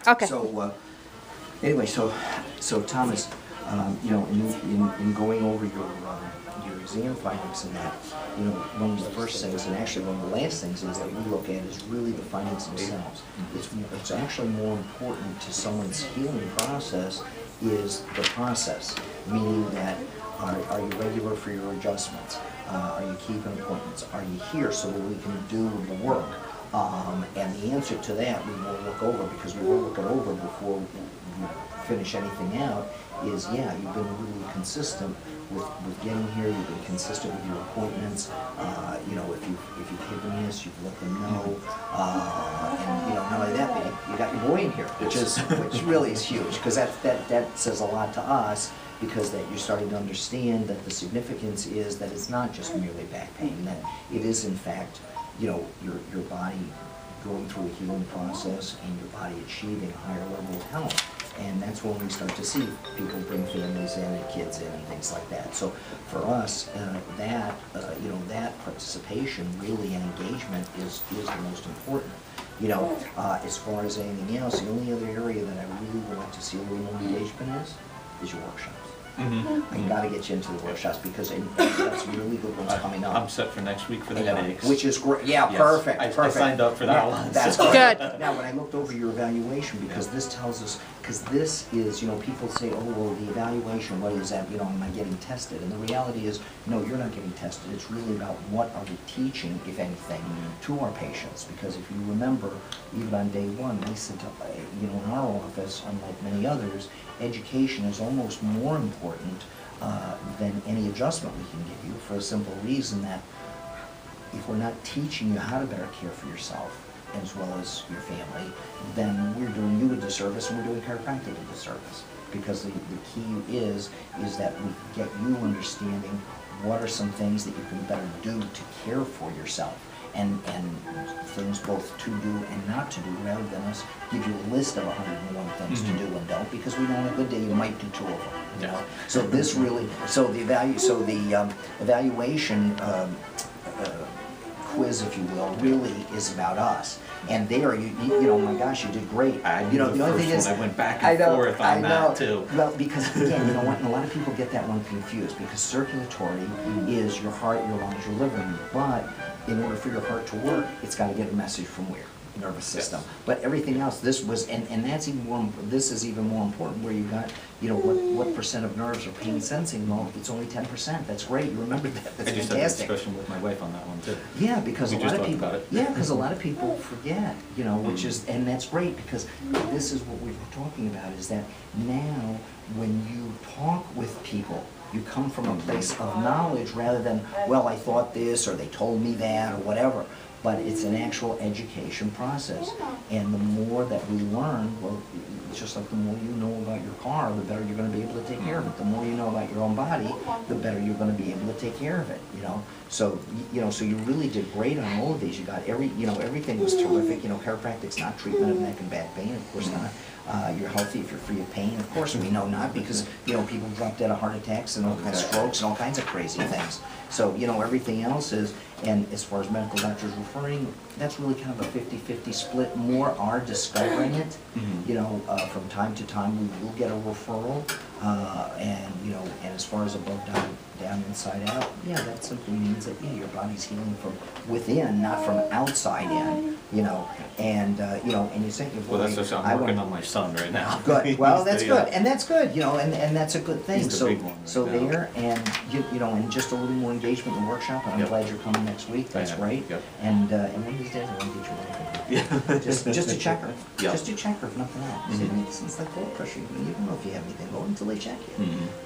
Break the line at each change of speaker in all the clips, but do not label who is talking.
Okay.
So, anyway, so Thomas, you know, in going over your exam findings and that, you know, one of the first things, and actually one of the last things is that we look at is really the findings themselves. It's actually more important to someone's healing process is the process, meaning that are you regular for your adjustments? Are you keeping appointments? Are you here so that we can do the work? And the answer to that we will look over, because we will look it over before we finish anything out, is yeah, you've been really consistent with getting here, you've been consistent with your appointments, you know, if you've hidden this, you've let them know, and you know, not only that, but you got your boy in here, which really is huge, because that says a lot to us, because that you're starting to understand that the significance is that it's not just merely back pain, that it is in fact, you know, your body going through a healing process and your body achieving a higher level of health. And that's when we start to see people bring families in and kids in and things like that. So for us, you know, that participation really and engagement is the most important. You know, as far as anything else, the only other area that I really would like to see a little more engagement is your workshops. I gotta get you into the workshops, because that's really good ones coming up.
I'm set for next week for the headaches.
Which is great. Yeah,
Yes.
perfect.
I signed up for that one.
That's
so.
good.
Good.
Now, when I looked over your evaluation, because this tells us, because this is, you know, people say, oh, well, the evaluation, what is that? You know, am I getting tested? And the reality is, no, you're not getting tested. It's really about what are we teaching, if anything, to our patients. Because if you remember, even on day one, we said, you know, in our office, unlike many others, education is almost more important than any adjustment we can give you, for a simple reason that if we're not teaching you how to better care for yourself as well as your family, then we're doing you a disservice and we're doing chiropractic a disservice. Because the key is that we get you understanding what are some things that you can better do to care for yourself. And things both to do and not to do, rather than us give you a list of 101 things to do and don't, because we know on a good day you might do 2 of them. You know, so this really, the evaluation quiz, if you will, really is about us. And there, you know, my gosh, you did great. You know, the only thing is,
I went back and forth on that too.
Well, because again, you know what, and a lot of people get that one confused, because circulatory is your heart, your lungs, your liver, but in order for your heart to work, it's got to get a message from where? Nervous system. Yes. But everything else, this was, and that's even more, this is even more important, where you got, you know, what percent of nerves are pain sensing. Well, it's only 10%. That's great. You remembered that. That's
I just
fantastic.
had a discussion with my wife on that one too.
Yeah, because a lot of people, because a lot of people
Mm-hmm.
forget, you know, which is, and that's great, because this is what we were talking about, is that now when you talk with people, you come from a place of knowledge rather than, well, I thought this, or they told me that, or whatever. But it's an actual education process. And the more that we learn, well, it's just like the more you know about your car, the better you're going to be able to take care of it. The more you know about your own body, the better you're going to be able to take care of it, you know. So, you know, so you really did great on all of these. You got everything was terrific. You know, chiropractic's not treatment of neck and back pain, of course not. You're healthy if you're free of pain, of course we know not, because, you know, people drop dead of heart attacks and all kinds of strokes and all kinds of crazy things. So, you know, everything else is, and as far as medical doctors referring, that's really kind of a 50-50 split. More are discovering it. You know, from time to time we will get a referral, and, you know, and as far as above, down, inside out, yeah, that simply means that, yeah, your body's healing from within, not from outside in, you know, and, you know, and you say,
well, that's just, I'm working on my son right now.
Good, well, that's good, and that's good, you know, and that's a good thing.
He's the big one right
so
now.
There, and, you know, and just a little more engagement in the workshop, and I'm glad you're coming next week, that's great. And one of these days I want to get your wife in. Just to check her, just to check her, if nothing else. It's like blood pressure, you don't know if you have anything, go until they check you,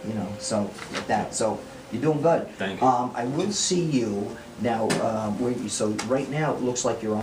you know, so, like that, so. You're doing good.
Thank you.
I will see you now. So right now it looks like you're on.